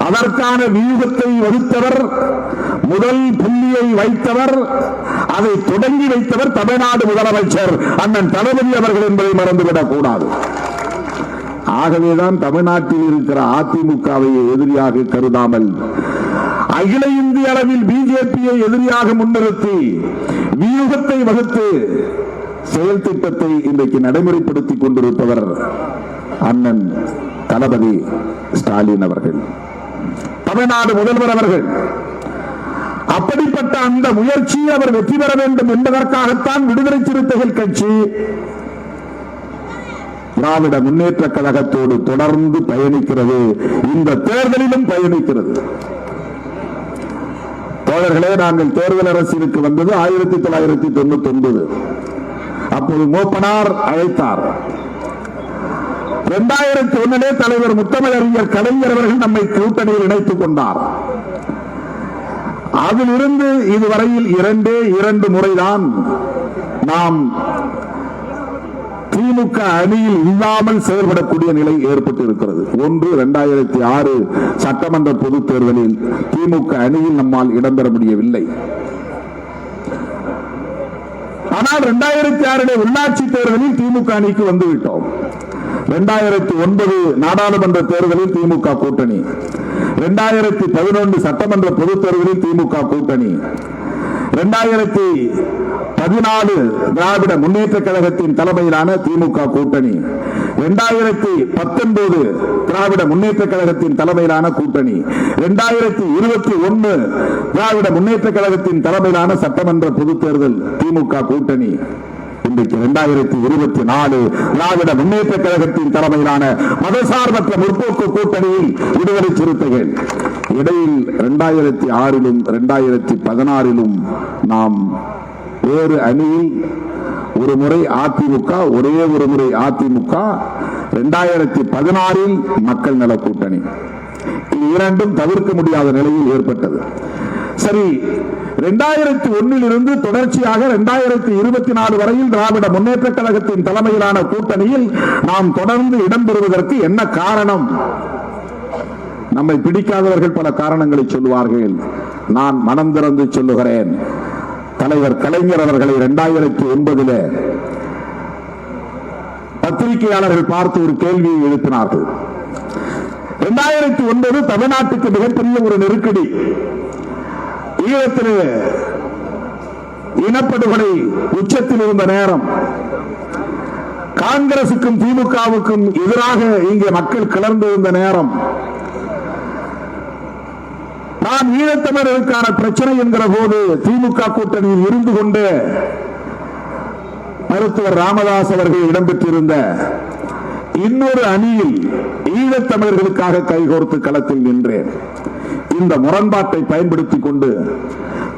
அதற்கான வியூகத்தை வகுத்தவர், முதல் புள்ளியை வைத்தவர், அதை தொடங்கி வைத்தவர் தமிழ்நாடு முதலமைச்சர் அண்ணன் தளபதி அவர்கள் என்பதை மறந்துவிடக் கூடாது. ஆகவேதான் தமிழ்நாட்டில் இருக்கிற அதிமுகவை எதிரியாக கருதாமல் அகில இந்திய அளவில் பிஜேபியை எதிரியாக முன்னிறுத்தி வியூகத்தை வகுத்து செயல் திட்டத்தை இன்றைக்கு நடைமுறைப்படுத்திக் கொண்டிருப்பவர் அண்ணன் தளபதி ஸ்டாலின் அவர்கள், தமிழ்நாடு முதல்வர் அவர்கள். அப்படிப்பட்ட அந்த முயற்சியை அவர் வெற்றி பெற வேண்டும் என்பதற்காகத்தான் விடுதலை சிறுத்தைகள் கட்சி திராவிட முன்னேற்ற கழகத்தோடு தொடர்ந்து பயணிக்கிறது. இந்த தேர்தலிலும் பயணிக்கிறது. தோழர்களே, நாங்கள் தேர்தல் அரசியலுக்கு வந்தது 1999. அப்போது மூப்பனார் அழைத்தார். 2001 தலைவர் முத்தமிழறிஞர் கலைஞர் அவர்கள் நம்மை கூட்டணியில் இணைத்துக் கொண்டார். அதிலிருந்து இதுவரையில் 2 முறைதான் நாம் திமுக அணியில் இல்லாமல் செயல்படக்கூடிய நிலை ஏற்பட்டு இருக்கிறது. ஒன்று 2006 சட்டமன்ற பொதுத் தேர்தலில் திமுக அணியில் நம்மால் இடம்பெற முடியவில்லை. ஆனால் 2006 உள்ளாட்சி தேர்தலில் திமுக அணிக்கு வந்துவிட்டோம். 2009 நாடாளுமன்ற தேர்தலில் திமுக கூட்டணி, 2011 சட்டமன்ற பொதுத் தேர்தலில் திமுக கூட்டணி, 2014 திராவிட முன்னேற்ற கழகத்தின் தலைமையிலான திமுக கூட்டணி, 2019 திராவிட முன்னேற்ற கழகத்தின் தலைமையிலான கூட்டணி, 2021 திராவிட முன்னேற்ற கழகத்தின் தலைமையிலான சட்டமன்ற பொதுத் தேர்தல் திமுக கூட்டணி. இன்றைக்கு 2024 திராவிட முன்னேற்ற கழகத்தின் தலைமையிலான மதசார்பற்ற முற்போக்கு கூட்டணியில் விடுதலை சிறுத்தைகள். இடையில் 2006 2016 நாம் வேறு அணியில் ஒரு முறை அதிமுக, ஒரே ஒரு முறை அதிமுக, 2016 மக்கள் நல கூட்டணி. இது இரண்டும் தவிர்க்க முடியாத நிலையில் ஏற்பட்டது. சரி, 2001 இருந்து தொடர்ச்சியாக 2024 வரையில் திராவிட முன்னேற்ற கழகத்தின் தலைமையிலான கூட்டணியில் நாம் தொடர்ந்து இடம்பெறுவதற்கு என்ன காரணம்? நம்மை பிடிக்காதவர்கள் பல காரணங்களை சொல்லுவார்கள். நான் மனம் திறந்து சொல்லுகிறேன். தலைவர் கலைஞர் அவர்களை 2009 பத்திரிகையாளர்கள் பார்த்து ஒரு கேள்வியை எழுப்பினார்கள். 2009 தமிழ்நாட்டுக்கு மிகப்பெரிய ஒரு நெருக்கடி. ஈழத்திலே இனப்படுகொலை உச்சத்தில் இருந்த நேரம், காங்கிரசுக்கும் திமுகவுக்கும் எதிராக இங்கே மக்கள் கிளர்ந்திருந்த நேரம், நான் ஈழத்தமிழர்களுக்கான பிரச்சனை என்கிற போது திமுக கூட்டணியில் இருந்து கொண்டு மருத்துவர் ராமதாஸ் அவர்கள் இடம்பெற்றிருந்த இன்னொரு அணியில் ஈழத்தமிழர்களுக்காக கைகோர்த்து களத்தில் நின்றேன். இந்த முரண்பாட்டை பயன்படுத்திக் கொண்டு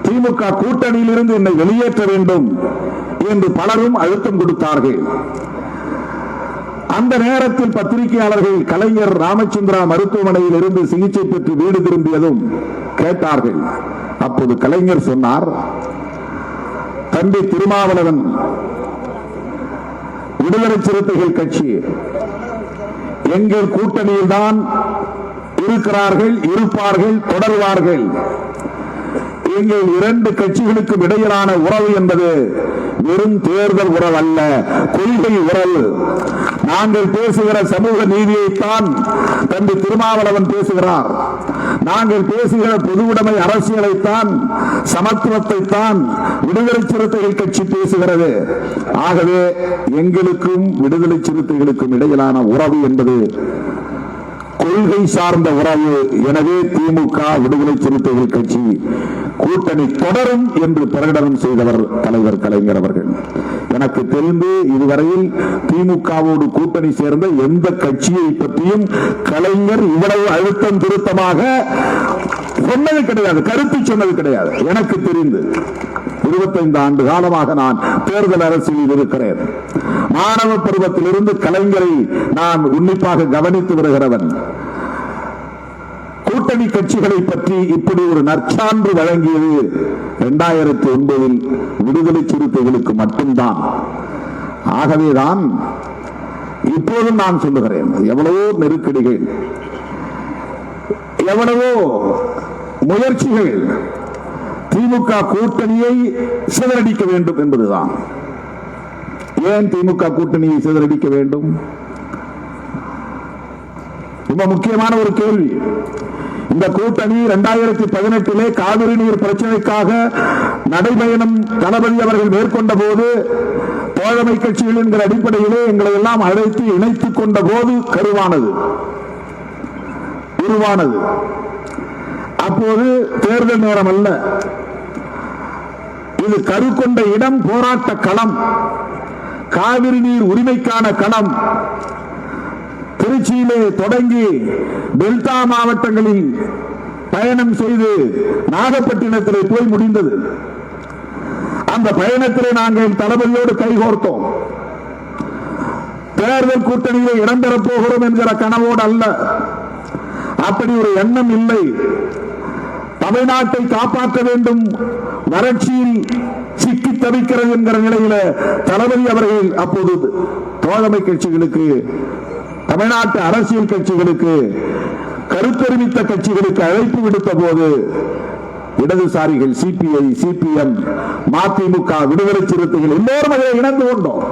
திமுக கூட்டணியில் இருந்து என்னை வெளியேற்ற வேண்டும் என்று பலரும் அழுத்தம் கொடுத்தார்கள். அந்த நேரத்தில் பத்திரிகையாளர்கள் கலைஞர் ராமச்சந்திரா மருத்துவமனையில் இருந்து சிகிச்சை பெற்று வீடு திரும்பியதும் கேட்டார்கள். அப்போது கலைஞர் சொன்னார், தம்பி திருமாவளவன் விடுதலை சிறுத்தைகள் கட்சி எங்கள் கூட்டணியில் தான் இருக்கிறார்கள், இருப்பார்கள், தொடர்வார்கள். எங்கள் 2 கட்சிகளுக்கும் இடையிலான உறவு என்பது வெறும் தேர்தல் உறவு அல்ல, கொள்கை உறவு. நாங்கள் பேசுகிற சமூக நீதியைத்தான் தம்பி திருமாவளவன் பேசுகிறார். நாங்கள் பேசுகிற பொதுவுடைமை அரசியலைத்தான், சமத்துவத்தைத்தான் விடுதலை சிறுத்தைகள் கட்சி பேசுகிறது. ஆகவே எங்களுக்கும் விடுதலை சிறுத்தைகளுக்கும் இடையிலான உறவு என்பது கொள்கை சார்ந்த உறவு. எனவே திமுக விடுதலை சிறுத்தைகள் கட்சி கூட்டணி தொடரும் என்று பிரகடனம் செய்தவர் தலைவர் கலைஞர் அவர்கள். எனக்கு தெரிந்து இதுவரையில் திமுகவோடு கூட்டணி சேர்ந்த எந்த கட்சியை பற்றியும் கலைஞர் இவ்வளவு அழுத்தம் திருத்தமாக சொன்னது கிடையாது, கருத்து சொன்னது கிடையாது. எனக்கு தெரிந்து 25 ஆண்டு காலமாக நான் தேர்தல் அரசியலில் இருக்கிறேன். மாணவ பருவத்திலிருந்து கலைஞரை நான் உன்னிப்பாக கவனித்து வருகிறவன். கூட்டணி கட்சிகளை பற்றி இப்படி ஒரு நற்சான்று வழங்கியது 2009 விடுதலை சிறுத்தைகளுக்கு மட்டும்தான். ஆகவேதான் இப்போதும் நான் சொல்லுகிறேன், எவ்வளவோ நெருக்கடிகள், எவ்வளவோ முயற்சிகள் திமுக கூட்டணியை சிதறடிக்க வேண்டும் என்பதுதான். ஏன் திமுக கூட்டணியை சிதறடிக்க வேண்டும்? ரொம்ப முக்கியமான ஒரு கேள்வி. இந்த கூட்டணி 2018 காவிரி நீர் பிரச்சனைக்காக நடைபயணம் தளபதி அவர்கள் மேற்கொண்ட போது, தோழமை கட்சிகள் என்கிற அடிப்படையிலே எங்களை எல்லாம் அழைத்து இணைத்துக் கொண்ட போது கருவானது, உருவானது. அப்போது தேர்தல் நேரம் அல்ல, இது கரு கொண்ட இடம் போராட்ட களம், காவிரி நீர் உரிமைக்கான களம். திருச்சியிலே தொடங்கி டெல்டா மாவட்டங்களில் பயணம் செய்து நாகப்பட்டினத்திலே போய் முடிந்தது. அந்த பயணத்திலே நாங்கள் தளபதியோடு கைகோர்த்தோம். தேர்தல் கூட்டணியிலே இடம்பெறப் போகிறோம் என்கிற கனவோடு அல்ல, அப்படி ஒரு எண்ணம் இல்லை. தமிழ்நாட்டை காப்பாற்ற வேண்டும், வறட்சியில் சிக்கி தவிக்கிறது என்கிற நிலையில தளபதி அவர்கள் அப்போது தோழமை கட்சிகளுக்கு, தமிழ்நாட்டு அரசியல் கட்சிகளுக்கு, கருத்தறிவித்த கட்சிகளுக்கு அழைப்பு விடுத்த போது இடதுசாரிகள் சிபிஐ, சிபிஎம், மதிமுக, விடுதலை சிறுத்தைகள் எல்லோரும் அதை இணைந்து கொண்டோம்.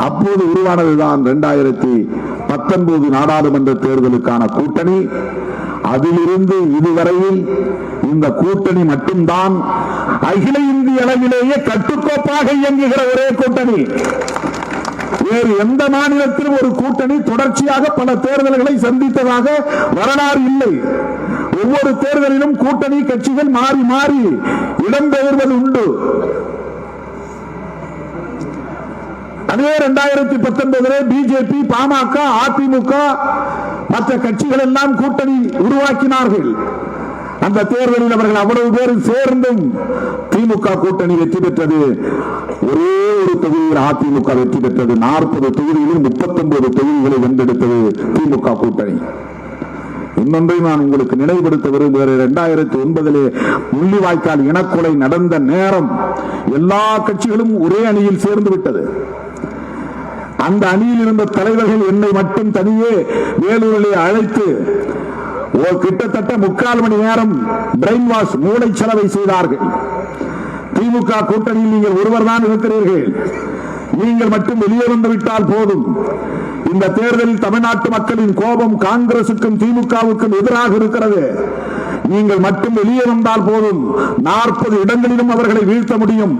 அப்போது உருவானதுதான் 2019 நாடாளுமன்ற தேர்தலுக்கான கூட்டணி. அதிலிருந்து இதுவரையில் இந்த கூட்டணி மட்டும்தான் அகில இந்திய அளவிலேயே கட்டுக்கோப்பாக இயங்குகிற ஒரே கூட்டணி. வேறு எந்த மாநிலத்திலும் ஒரு கூட்டணி தொடர்ச்சியாக பல தேர்தல்களை சந்தித்ததாக வரலாறு இல்லை. ஒவ்வொரு தேர்தலிலும் கூட்டணி கட்சிகள் மாறி மாறி இடம்பெயர்வது உண்டு. அதே 2019 பிஜேபி, பாமக, அதிமுக மற்ற கட்சிகள் எல்லாம் கூட்டணி உருவாக்கினார்கள். அந்த தேர்தலில் அவர்கள் அவ்வளவு பேரும் சேர்ந்தும் திமுக கூட்டணி வெற்றி பெற்றது. ஒரே ஒரு தொகுதியில் அதிமுக வெற்றி பெற்றது. 40 தொகுதிகளில் 39 தொகுதிகளை வென்றெடுத்தது திமுக கூட்டணி. இன்னொன்றை நான் உங்களுக்கு நினைவுபடுத்த விரும்புகிறேன். 2009 முள்ளிவாய்க்கால் இனக்கொலை நடந்த நேரம் எல்லா கட்சிகளும் ஒரே அணியில் சேர்ந்து விட்டது. அந்த அணியில் இருந்த தலைவர்கள் என்னை மட்டும் தனியே வேலூரிலே அழைத்து கிட்டத்தட்ட 3/4 மணி நேரம் பிரெயின் வாஷ், மூளை செலவை செய்தார்கள். திமுக கூட்டணியில் நீங்கள் ஒருவர் தான் இருக்கிறீர்கள், நீங்கள் மட்டும் வெளியே வந்து விட்டால் போதும். இந்த தேர்தலில் தமிழ்நாட்டு மக்களின் கோபம் காங்கிரசுக்கும் திமுகவுக்கும் எதிராக இருக்கிறது. நீங்கள் மட்டும் வெளியே வந்தால் போதும், 40 இடங்களிலும் அவர்களை வீழ்த்த முடியும்.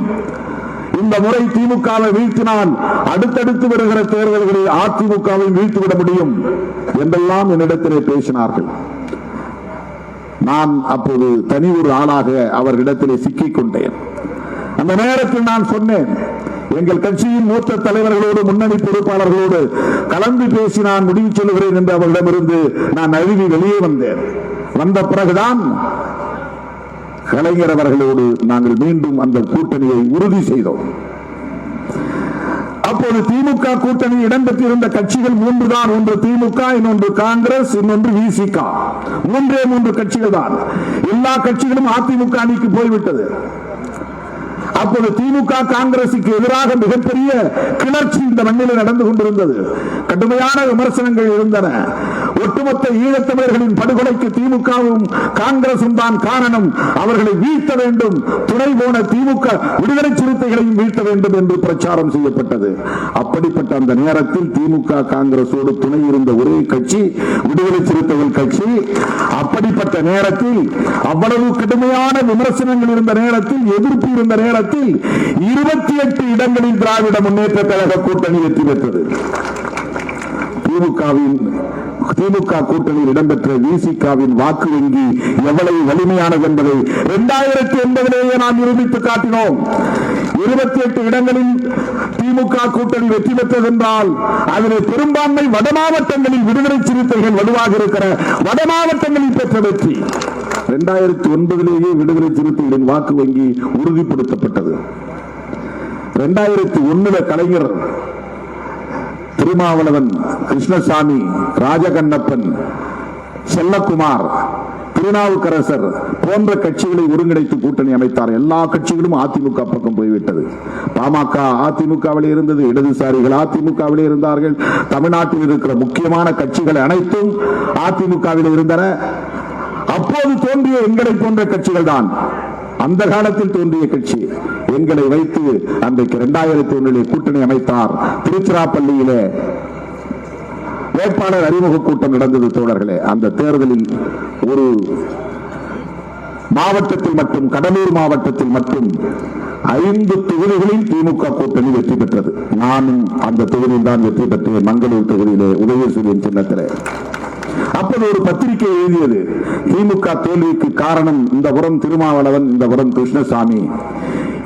இந்த முறை திமுகவை வீழ்த்தினால் அடுத்தடுத்து வருகிற தேர்தல்களில் அதிமுகவை வீழ்த்திவிட முடியும் என்றெல்லாம் என்னிடத்திலே பேசினார்கள். நான் அப்போது தனி ஒரு ஆளாக அவர்களிடத்திலே சிக்கிக் கொண்டேன். அந்த நேரத்தில் நான் சொன்னேன், எங்கள் கட்சியின் மூத்த தலைவர்களோடு, முன்னணி பொறுப்பாளர்களோடு கலந்து பேசி நான் முடிவு சொல்லுகிறேன் என்று அவர்களிடமிருந்து நான் நழுவி வெளியே வந்தேன். வந்த பிறகுதான் கலைஞர் அவர்களோடு நாங்கள் மீண்டும் அந்த கூட்டணியை உறுதி செய்தோம். அப்போது திமுக கூட்டணி இடம்பெற்றிருந்த கட்சிகள் 3 தான். ஒன்று திமுக, இன்னொன்று காங்கிரஸ், இன்னொன்று விசிக. 3 கட்சிகள் தான். எல்லா கட்சிகளும் அதிமுக அணிக்கு போய்விட்டது. அப்போது திமுக காங்கிரசுக்கு எதிராக மிகப்பெரிய கிளர்ச்சி இந்த மண்ணில் நடந்து கொண்டிருந்தது. கடுமையான விமர்சனங்கள் இருந்தன. ஒட்டுமொத்த ஈழத்தமிழர்களின் படுகொலைக்கு திமுகவும் காங்கிரசும் தான் காரணம், அவர்களை வீழ்த்த வேண்டும், துணை போன திமுக விடுதலை சிறுத்தைகளையும் வீழ்த்த வேண்டும் என்று பிரச்சாரம் செய்யப்பட்டது. அப்படிப்பட்ட அந்த நேரத்தில் திமுக காங்கிரசோடு துணை இருந்த ஒரே கட்சி விடுதலை சிறுத்தைகள் கட்சி. அப்படிப்பட்ட நேரத்தில், அவ்வளவு கடுமையான விமர்சனங்கள் இருந்த நேரத்தில், எதிர்ப்பு இருந்த நேரத்தில் 28 இடங்களில் திராவிட முன்னேற்ற கழக கூட்டணி வெற்றி பெற்றது. திமுக கூட்டணியில் இடம்பெற்ற விசிகாவின் வாக்கு வங்கி எவ்வளவு வலிமையானது என்பதை 2009 நாம் நிரூபித்து காட்டினோம். 28 இடங்களில் திமுக கூட்டணி வெற்றி பெற்றது என்றால் அதில் பெரும்பான்மை வட மாவட்டங்களில் விடுதலை சிறுத்தைகள் வலுவாக இருக்கிற வட மாவட்டங்களில் பெற்ற வெற்றி. 2009 விடுதலை சிறுத்தைகளின் வாக்கு வங்கி உறுதிப்படுத்தப்பட்டது. 2001 கலைஞர், திருமாவளவன், கிருஷ்ணசாமி, ராஜகண்ணப்பன், செல்லக்குமார், திருநாவுக்கரசர் போன்ற கட்சிகளை ஒருங்கிணைத்து கூட்டணி அமைத்தார். எல்லா கட்சிகளும் அதிமுக பக்கம் போய்விட்டது. பாமக அதிமுகவிலே இருந்தது, இடதுசாரிகள் அதிமுகவிலே இருந்தார்கள். தமிழ்நாட்டில் இருக்கிற முக்கியமான கட்சிகள் அனைத்தும் அதிமுகவிலே இருந்தன. அப்போது தோன்றிய எங்களை போன்ற கட்சிகள் தான் அந்த காலத்தில் தோன்றிய கட்சி. எங்களை வைத்து அன்றைக்கு 2001 கூட்டணி அமைத்தார். திருச்சிராப்பள்ளியிலே வேட்பாளர் அறிமுக கூட்டம் நடந்தது தோழர்களே. அந்த தேர்தலில் ஒரு மாவட்டத்தில் மட்டும், கடலூர் மாவட்டத்தில் மட்டும் 5 தொகுதிகளில் திமுக கூட்டணி வெற்றி பெற்றது. நானும் அந்த தொகுதியில் தான் வெற்றி பெற்றேன். மங்களூர் தொகுதியிலே உதயசூரியன் சின்னத்திலே. அப்போது ஒரு பத்திரிகை எழுதியது, திமுக தோல்விக்கு காரணம் இந்த புறம் திருமாவளவன், இந்த புறம் கிருஷ்ணசாமி,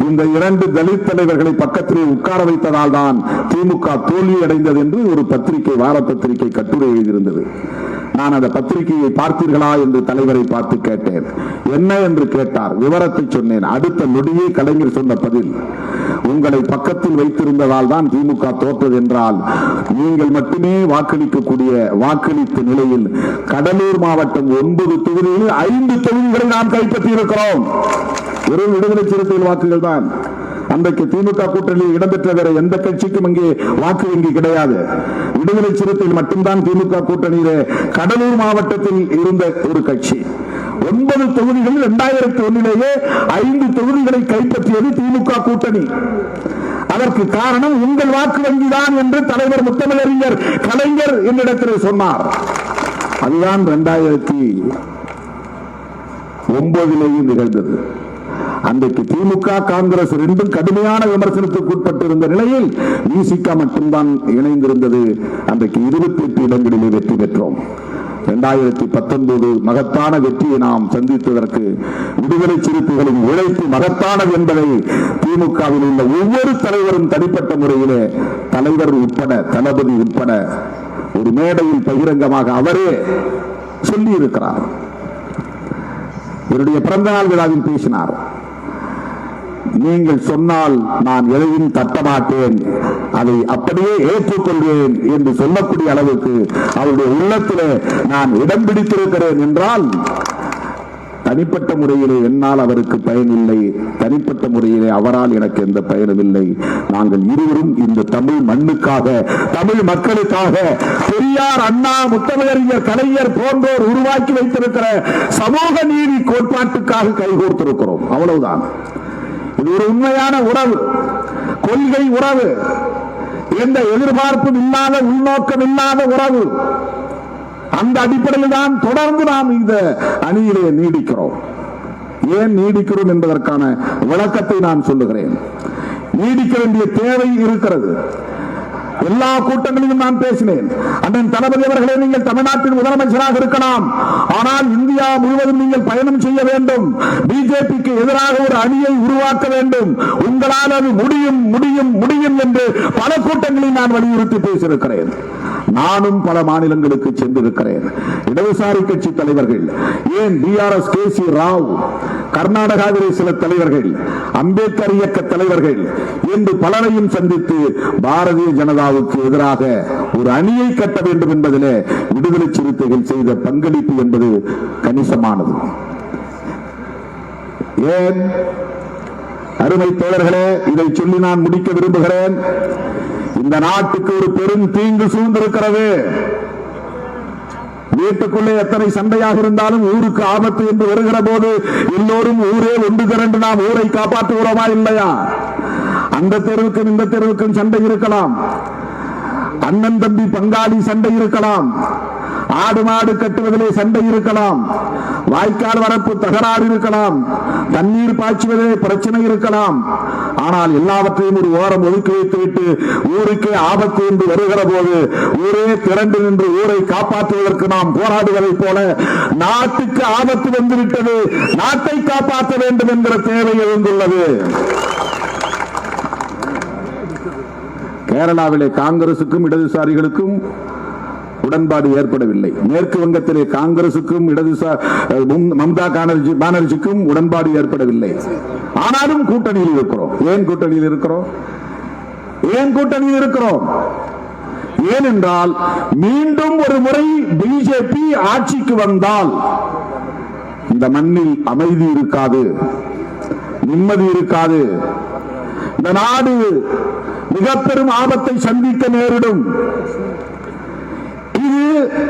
இந்த 2 தலித் தலைவர்களை பக்கத்திலே உட்கார வைத்ததால் தான் திமுக தோல்வி அடைந்தது என்று ஒரு பத்திரிகை, வார பத்திரிகை கட்டுரை எழுதியிருந்தது. நான் அந்த பத்திரிகையை பார்த்தீர்களா என்று தலைவரை பார்த்து கேட்டேன். என்ன என்று கேட்டார். விவரத்தை சொன்னேன். அடுத்த நொடியே கலைஞர் சொன்ன பதில், உங்களை பக்கத்தில் வைத்திருந்ததால் தான் திமுக தோற்றது என்றால் நீங்கள் மட்டுமே வாக்களிக்கக்கூடிய வாக்களித்த நிலையில் கடலூர் மாவட்டம் 9 தொகுதிகளில் 5 தொகுதிகளை நாம் கைப்பற்றி இருக்கிறோம். வெறும் விடுதலை சிறுத்தைகள் வாக்குகள் தான். அன்றைக்கு திமுக கூட்டணியில் இடம்பெற்ற வேற எந்த கட்சிக்கும் அங்கே வாக்கு வங்கி கிடையாது. விடுதலை சிறுத்தைகள் மட்டும்தான் திமுக கூட்டணியிலே கடலூர் மாவட்டத்தில் இருந்த ஒரு கட்சி. 9 தொகுதிகளில் 2001 5 தொகுதிகளை கைப்பற்றியது திமுக கூட்டணி. அதற்கு காரணம் உங்கள் வாக்கு வங்கிதான் என்று தலைவர் முத்தமிழறிஞர் கலைஞர் என்னிடத்தில் சொன்னார். அதுதான் 2009 நிகழ்ந்தது. அன்றைக்கு திமுக காங்கிரஸ் ரெண்டும் கடுமையான விமர்சனத்துக்கு உட்பட்டிருந்த நிலையில் விசிக மட்டும்தான் இணைந்திருந்தது. அன்றைக்கு 28 இடங்களிலே வெற்றி பெற்றோம். 2019 மகத்தான வெற்றியை நாம் சந்தித்ததற்கு விடுதலை சிறுத்தைகளின் உழைப்பு மகத்தானது என்பதை திமுகவில் உள்ள ஒவ்வொரு தலைவரும் தனிப்பட்ட முறையிலே, தலைவர் உட்பட, தளபதி உட்பட ஒரு மேடையில் பகிரங்கமாக அவரே சொல்லி இருக்கிறார். என்னுடைய பிறந்தநாள் விழாவில் பேசினார். நீங்கள் சொன்னால் நான் எதையும் தட்ட மாட்டேன், அதை அப்படியே ஏற்றுக்கொள்வேன் என்று சொல்லக்கூடிய அளவுக்கு அவருடைய உள்ளத்திலே நான் இடம் பிடித்திருக்கிறேன் என்றால், தனிப்பட்ட முறையிலே என்னால் அவருக்கு பயனில்லை, தனிப்பட்ட முறையிலே அவரால் எனக்கு எந்த பயனும் இல்லை. நாங்கள் இருவரும் இந்த தமிழ் மண்ணுக்காக, தமிழ் மக்களுக்காக, பெரியார், அண்ணா, முத்தமிழறிஞர் கலைஞர் போன்றோர் உருவாக்கி வைத்திருக்கிற சமூக நீதி கோட்பாட்டுக்காக கைகோர்த்திருக்கிறோம். அவ்வளவுதான். இது ஒரு உண்மையான உறவு, கொள்கை உறவு, எந்த எதிர்பார்ப்பும் இல்லாத, உள்நோக்கம் இல்லாத உறவு. அந்த அடிப்படையில் தான் தொடர்ந்து நாம் இந்த அணியிலே நீடிக்கிறோம். ஏன் நீடிக்கிறோம் என்பதற்கான விளக்கத்தை நான் சொல்லுகிறேன். நீடிக்க வேண்டிய தேவை இருக்கிறது. எல்லா கூட்டங்களிலும் நான் பேசினேன். அண்ணன் தளபதி அவர்களே, நீங்கள் தமிழ்நாட்டின் முதலமைச்சராக இருக்கலாம், ஆனால் இந்தியா முழுவதும் நீங்கள் பயணம் செய்ய வேண்டும். பிஜேபிக்கு எதிராக ஒரு அணியை உருவாக்க வேண்டும். உங்களால் அது முடியும் முடியும் முடியும் என்று பல கூட்டங்களில் நான் வலியுறுத்தி பேசியிருக்கிறேன். நானும் பல மாநிலங்களுக்கு சென்றிருக்கிறேன். இடதுசாரி கட்சி தலைவர்கள், ஏன் BRS KC ராவ், கர்நாடகாவிலே சில தலைவர்கள், அம்பேத்கர் இயக்க தலைவர்கள் என்று பலரையும் சந்தித்து பாரதிய ஜனதாவுக்கு எதிராக ஒரு அணியை கட்ட வேண்டும் என்பதிலே விடுதலை சிறுத்தைகள் செய்த பங்களிப்பு என்பது கணிசமானது. ஏன் அருமை தோழர்களே, இதை சொல்லி நான் முடிக்க விரும்புகிறேன். இந்த நாட்டுக்கு ஒரு பெரும் தீங்கு சூழ்ந்திருக்கிறது. வீட்டுக்குள்ளே எத்தனை சண்டையாக இருந்தாலும் ஊருக்கு ஆபத்து என்று வருகிற போது எல்லோரும் ஊரே ஒன்று திரண்டு நாம் ஊரை காப்பாற்றுகிறோமா இல்லையா? அந்த தெருவுக்கும் இந்த தெருவுக்கும் சண்டை இருக்கலாம், அண்ணன் தம்பி பங்காளி சண்டை இருக்கலாம், ஆடு மாடு கட்டுவதிலே சண்டை இருக்கலாம், வாய்க்கால் வரப்பு தகராறு இருக்கலாம், தண்ணீர் பாய்ச்சுவதிலே பிரச்சனை இருக்கலாம். ஆனால் எல்லாவற்றையும் ஒரு ஓரம் ஒதுக்கி வைத்துவிட்டு ஊருக்கே ஆபத்து என்று வருகிற போது ஊரே திரண்டு நின்று ஊரை காப்பாற்றுவதற்கு நாம் போராடுவதைப் போல நாட்டுக்கு ஆபத்து வந்துவிட்டது, நாட்டை காப்பாற்ற வேண்டும் என்கிற தேவை எழுந்துள்ளது. கேரளாவிலே காங்கிரசுக்கும் இடதுசாரிகளுக்கும் உடன்பாடு ஏற்படவில்லை. மேற்கு வங்கத்திலே காங்கிரசுக்கும் மம்தா பானர்ஜிக்கும் உடன்பாடு ஏற்படவில்லை. ஆனாலும் கூட்டணியில் இருக்கிறோம். ஏன் கூட்டணியில் இருக்கிறோம்? ஏனென்றால் மீண்டும் ஒரு முறை பிஜேபி ஆட்சிக்கு வந்தால் இந்த மண்ணில் அமைதி இருக்காது, நிம்மதி இருக்காது. இந்த நாடு மிக பெரும் ஆபத்தை சந்திக்க நேரிடும். இது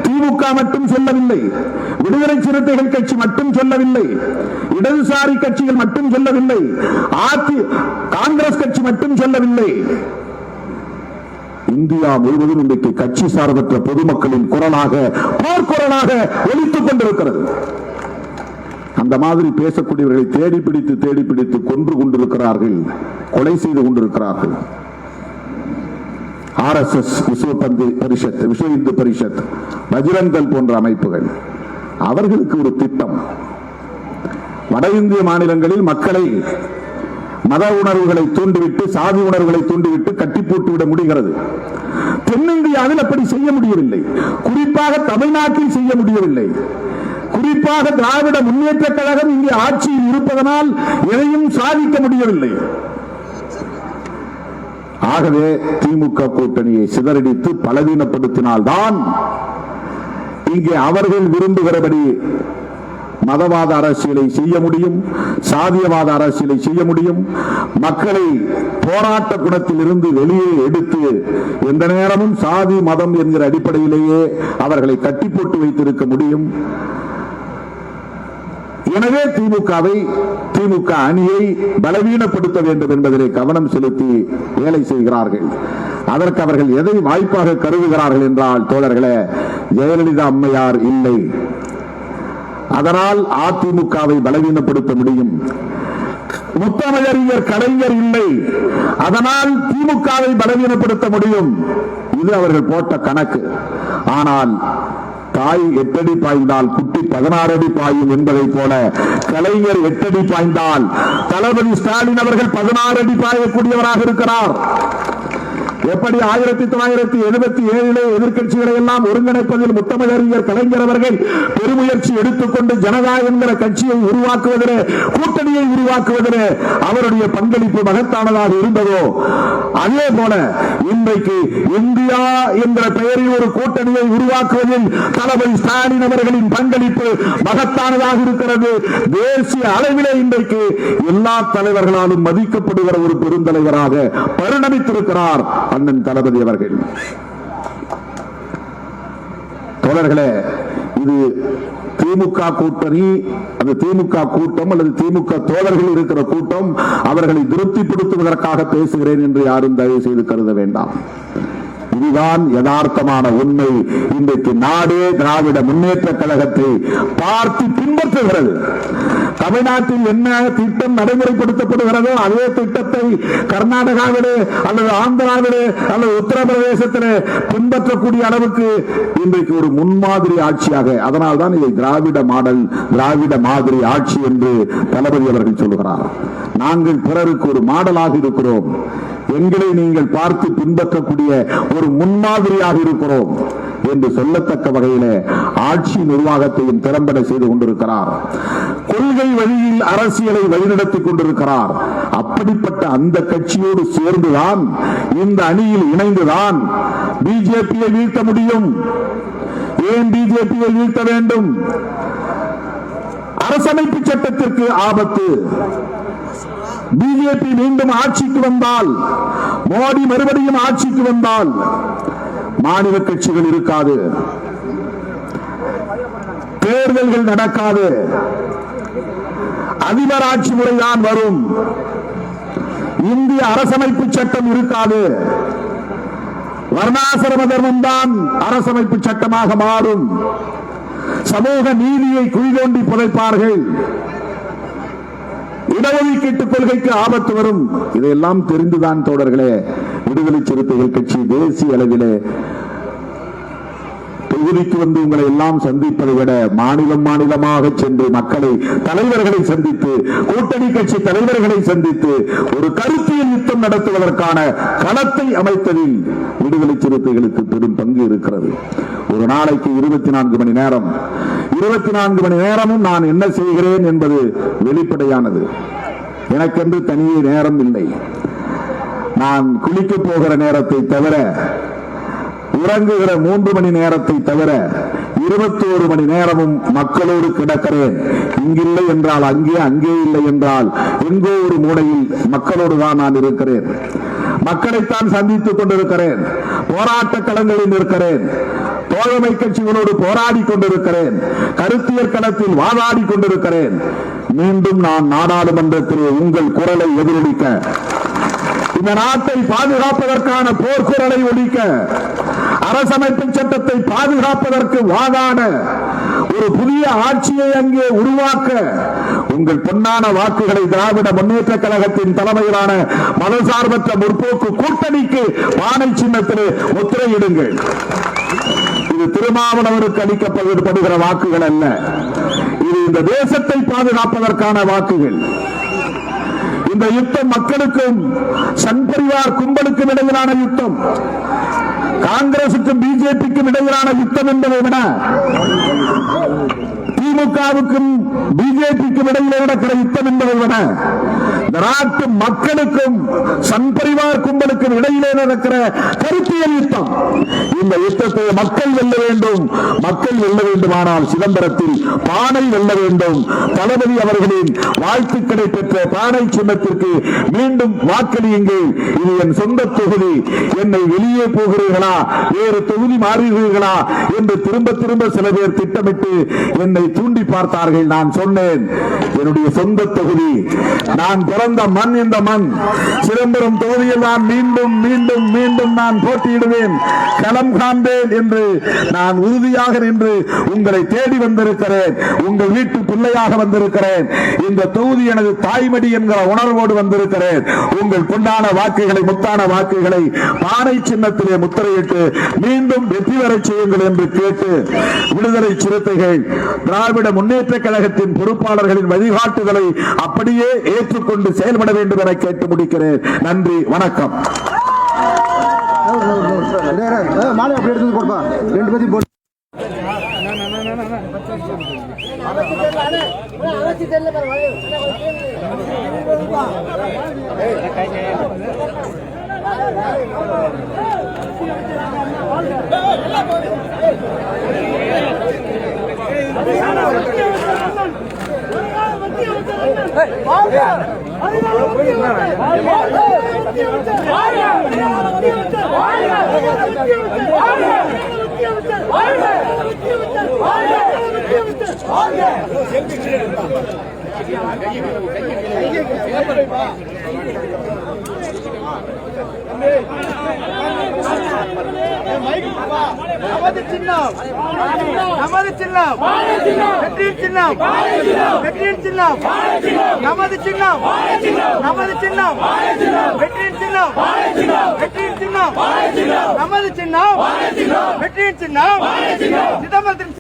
திமுக மட்டும் சொல்லவில்லை, விடுதலை சிறுத்தைகள் கட்சி மட்டும் சொல்லவில்லை, இடதுசாரி கட்சிகள் மட்டும் சொல்லவில்லை, காங்கிரஸ் கட்சி மட்டும் சொல்லவில்லை. இந்தியா முழுவதும் இன்றைக்கு கட்சி சார்பற்ற பொதுமக்களின் குரலாக, போர்க்குரலாக ஒலித்துக் கொண்டிருக்கிறது. அந்த மாதிரி பேசக்கூடியவர்களை தேடி பிடித்து கொன்று கொண்டிருக்கிறார்கள், கொலை செய்து கொண்டிருக்கிறார்கள். RSS, விஸ்வ இந்து பரிஷத், பஜ்ரங்கல் போன்ற அமைப்புகள், அவர்களுக்கு ஒரு திட்டம். வட இந்திய மாநிலங்களில் மக்களை மத உணர்வுகளை தூண்டிவிட்டு, சாதி உணர்வுகளை தூண்டிவிட்டு கட்டி போட்டுவிட முடிகிறது. தென்னிந்தியாவில் அப்படி செய்ய முடியவில்லை. குறிப்பாக தமிழ்நாட்டில் செய்ய முடியவில்லை. குறிப்பாக திராவிட முன்னேற்ற கழகம் இங்கே ஆட்சியில் இருப்பதனால் எதையும் சாதிக்க முடியவில்லை. ஆகவே திமுக கூட்டணியை சிதறடித்து பலவீனப்படுத்தினால்தான் இங்கே அவர்கள் விரும்புகிறபடி மதவாத அரசியலை செய்ய முடியும், சாதியவாத அரசியலை செய்ய முடியும். மக்களை போராட்ட குணத்தில் இருந்து வெளியே எடுத்து எந்த நேரமும் சாதி மதம் என்கிற அடிப்படையிலேயே அவர்களை கட்டி போட்டு வைத்திருக்க முடியும். எனவே திமுக அணியை பலவீனப்படுத்த வேண்டும் என்பதிலே கவனம் செலுத்தி வேலை செய்கிறார்கள். அதற்கு அவர்கள் எதை வாய்ப்பாக கருதுகிறார்கள் என்றால், தோழர்களே, ஜெயலலிதா அம்மையார் இல்லை, அதனால் அதிமுகவை பலவீனப்படுத்த முடியும். முத்தமிழறிஞர் கலைஞர் இல்லை, அதனால் திமுகவை பலவீனப்படுத்த முடியும். இது அவர்கள் போட்ட கணக்கு. ஆனால் தாய் 8 அடி பாய்ந்தால் குட்டி 16 அடி பாயும் என்பதை போல கலைஞர் 8 அடி பாய்ந்தால் தளபதி ஸ்டாலின் அவர்கள் 16 அடி பாயக்கூடியவராக இருக்கிறார். எப்படி 1977 எதிர்கட்சிகளை எல்லாம் ஒருங்கிணைப்பதில் முத்தமிழறிஞர் கலைஞர் அவர்கள் பெருமுயற்சி எடுத்துக்கொண்டு ஜனதா என்கிற கட்சியை உருவாக்குவதிலே, கூட்டணியை உருவாக்குவதிலே அவருடைய பங்களிப்பு மகத்தானதாக இருந்ததோ, அதே போல இன்றைக்கு இந்தியா என்கிற பெயரில் ஒரு கூட்டணியை உருவாக்குவதில் தளபதி ஸ்டாலின் அவர்களின் பங்களிப்பு மகத்தானதாக இருக்கிறது. தேசிய அளவிலே இன்றைக்கு எல்லா தலைவர்களாலும் மதிக்கப்படுகிற ஒரு பெருந்தலைவராக பரிணமித்திருக்கிறார் அண்ணன் தளபதி அவர்கள். தோழர்களே, இது திமுக கூட்டணி, அது திமுக கூட்டம் அல்லது திமுக தோழர்கள் இருக்கிற கூட்டம். அவர்களை திருப்திப்படுத்துவதற்காக பேசுகிறேன் என்று யாரும் தயவு செய்து கருத வேண்டாம். இதுதான் யதார்த்தமான உண்மை. இன்றைக்கு நாடே திராவிட முன்னேற்ற கழகத்தை பார்த்து பின்பற்றுகிறது. தமிழ்நாட்டில் என்ன திட்டம் நடைமுறைப்படுத்தப்படுகிறதோ அதே திட்டத்தை கர்நாடகாவிலே அல்லது ஆந்திராவிலே அல்லது உத்தரப்பிரதேசத்திலே பின்பற்றக்கூடிய அளவுக்கு இன்றைக்கு ஒரு முன்மாதிரி ஆட்சியாக, அதனால் தான் இதை திராவிட மாடல், திராவிட மாதிரி ஆட்சி என்று தளபதி அவர்கள் சொல்லுகிறார். நாங்கள் பிறருக்கு ஒரு மாடலாக இருக்கிறோம், எங்களை நீங்கள் பார்த்து பின்பற்றக்கூடிய ஒரு முன்மாதிரியாக இருக்கிறோம் என்று சொல்லத்தக்க வகையில ஆட்சி நிர்வாகத்தையும் திறம்பட செய்து கொண்டிருக்கிறார். கொள்கை வழியில் அரசியலை வழிநடத்திக் கொண்டிருக்கிறார். அப்படிப்பட்ட அந்த கட்சியோடு சேர்ந்துதான், இந்த அணியில் இணைந்துதான் பிஜேபியை வீழ்த்த முடியும். ஏன் பிஜேபியை வீழ்த்த வேண்டும்? அரசமைப்பு சட்டத்திற்கு ஆபத்து, பிஜேபி மீண்டும் ஆட்சிக்கு வந்தால், மோடி மறுபடியும் ஆட்சிக்கு வந்தால் மாநில கட்சிகள் இருக்காது, தேர்தல்கள் நடக்காது, அதிபர் ஆட்சி முறைதான் வரும், இந்திய அரசமைப்பு சட்டம் இருக்காது, வர்ணாசிரம தர்மம் தான் அரசமைப்பு சட்டமாக மாறும், சமூக நீதியை குழி புதைப்பார்கள், இடஒதுக்கீட்டு கொள்கைக்கு ஆபத்து வரும். இதையெல்லாம் தெரிந்துதான் தோழர்களே விடுதலை சிறுத்தைகள் கட்சி தேசிய அளவிலே தொகுதிக்கு வந்து உங்களை எல்லாம் சந்திப்பதை விட மாநிலம் மாநிலமாக சென்று மக்களை, தலைவர்களை சந்தித்து, கூட்டணி கட்சி தலைவர்களை சந்தித்து ஒரு கருத்தியல் யுத்தம் நடத்துவதற்கான களத்தை அமைத்ததில் விடுதலை சிறுத்தைகளுக்கு பெரும் பங்கு இருக்கிறது. ஒரு நாளைக்கு 24 மணி நேரம், 24 மணி நேரமும் நான் என்ன செய்கிறேன் என்பது வெளிப்படையானது. எனக்கென்று தனியே நேரம் இல்லை. நான் குளிக்க போகிற நேரத்தை தவிர, உறங்குகிற 3 மணி நேரத்தை தவிர 21 மணி நேரமும் மக்களோடு கிடக்கிறேன். இங்கில்லை என்றால் அங்கே, அங்கே இல்லை என்றால் எங்கோ ஒரு மூலையில் மக்களோடு தான் நான் இருக்கிறேன். மக்களைத்தான் சந்தித்துக் கொண்டிருக்கிறேன். போராட்ட களங்களில் இருக்கிறேன். தோழமை கட்சிகளோடு போராடி கொண்டிருக்கிறேன். கருத்தியல் களத்தில் வாதாடி கொண்டிருக்கிறேன். மீண்டும் நான் நாடாளுமன்றத்திலே உங்கள் குரலை எதிரொலிக்க, இந்த நாட்டை பாதுகாப்பதற்கான போர்க்குரலை ஒலிக்க, அரசமைப்பு சட்டத்தை பாதுகாப்பதற்கு வாதாட, ஒரு புதிய ஆட்சியை அங்கே உருவாக்க உங்கள் பொன்னான வாக்குகளை திராவிட முன்னேற்ற கழகத்தின் தலைமையிலான மதசார்பற்ற முற்போக்கு கூட்டணிக்கு பானை சின்னத்திலே முத்திரையிடுங்கள். இது திருமாவளவருக்கு அளிக்கப்படுகிற வாக்குகள் அல்ல. இது இந்த தேசத்தை பாதுகாப்பதற்கான வாக்குகள். இந்த யுத்தம் மக்களுக்கும் சங் பரிவார் கும்பலுக்கும் இடையிலான யுத்தம், காங்கிரசுக்கும் பிஜேபிக்கும் இடையிலான யுத்தம் என்பதை விட திமுகவுக்கும் பிஜேபிக்கும் இடையிலே நடக்கிற யுத்தம் என்பதை விட இந்த நாட்டு மக்களுக்கும் சங் பரிவார் கும்பலுக்கும் இடையிலே நடக்கிற கருத்தியல் யுத்தம். இந்த யுத்தத்தை மக்கள் வெல்ல வேண்டும். மக்கள் வெல்ல வேண்டுமானால் சிதம்பரத்தில் பானை வெல்ல வேண்டும். தளபதி அவர்களின் வாழ்த்துக்களை பெற்ற பானை சின்னத்திற்கு மீண்டும் வாக்களியுங்கள். இது என் சொந்த தொகுதி. என்னை வெளியே போகிறீர்களா, வேறு தொகுதி மாறுகிறீர்களா என்று திரும்ப திரும்ப சில பேர் திட்டமிட்டு என்னை தூண்டி பார்த்தார்கள். நான் சொன்னேன், என்னுடைய சொந்த தொகுதி, நான் பிறந்த மண் இந்த மண். சிதம்பரம் தொகுதியில் நான் மீண்டும் மீண்டும் மீண்டும் நான் போட்டியிடுவேன், களம் காண்பேன் என்று நான் உறுதியாக நின்று உங்களை தேடி வந்திருக்கிறேன். உங்கள் வீட்டு பிள்ளையாக வந்திருக்கிறேன். இந்த தொகுதி எனது தாய்மடி என்கிற உணர்வோடு வந்திருக்கிறேன். உங்கள் பொன்னான வாக்குகளை, முத்தான வாக்குகளை பானை சின்னத்திலே முத்திரையிட்டு மீண்டும் வெற்றி பெற செய்யுங்கள் என்று கேட்டு, விடுதலை சிறுத்தைகள் திராவிட முன்னேற்ற கழகத்தின் பொறுப்பாளர்களின் வழிகாட்டுதலை அப்படியே ஏற்றுக்கொண்டு செயல்பட வேண்டும் என கேட்டு முடிக்கிறேன். நன்றி, வணக்கம். நமது சின்னம், நமது சின்னம், வெற்றியின் சின்னம், வெற்றியின் சின்னம், நமது சின்னம், நமது சின்னம், வெற்றியின் சின்னம், வெற்றியின் சின்னம், நமது சின்னம், வெற்றியின் சின்னம், சிதம்பரத்தின்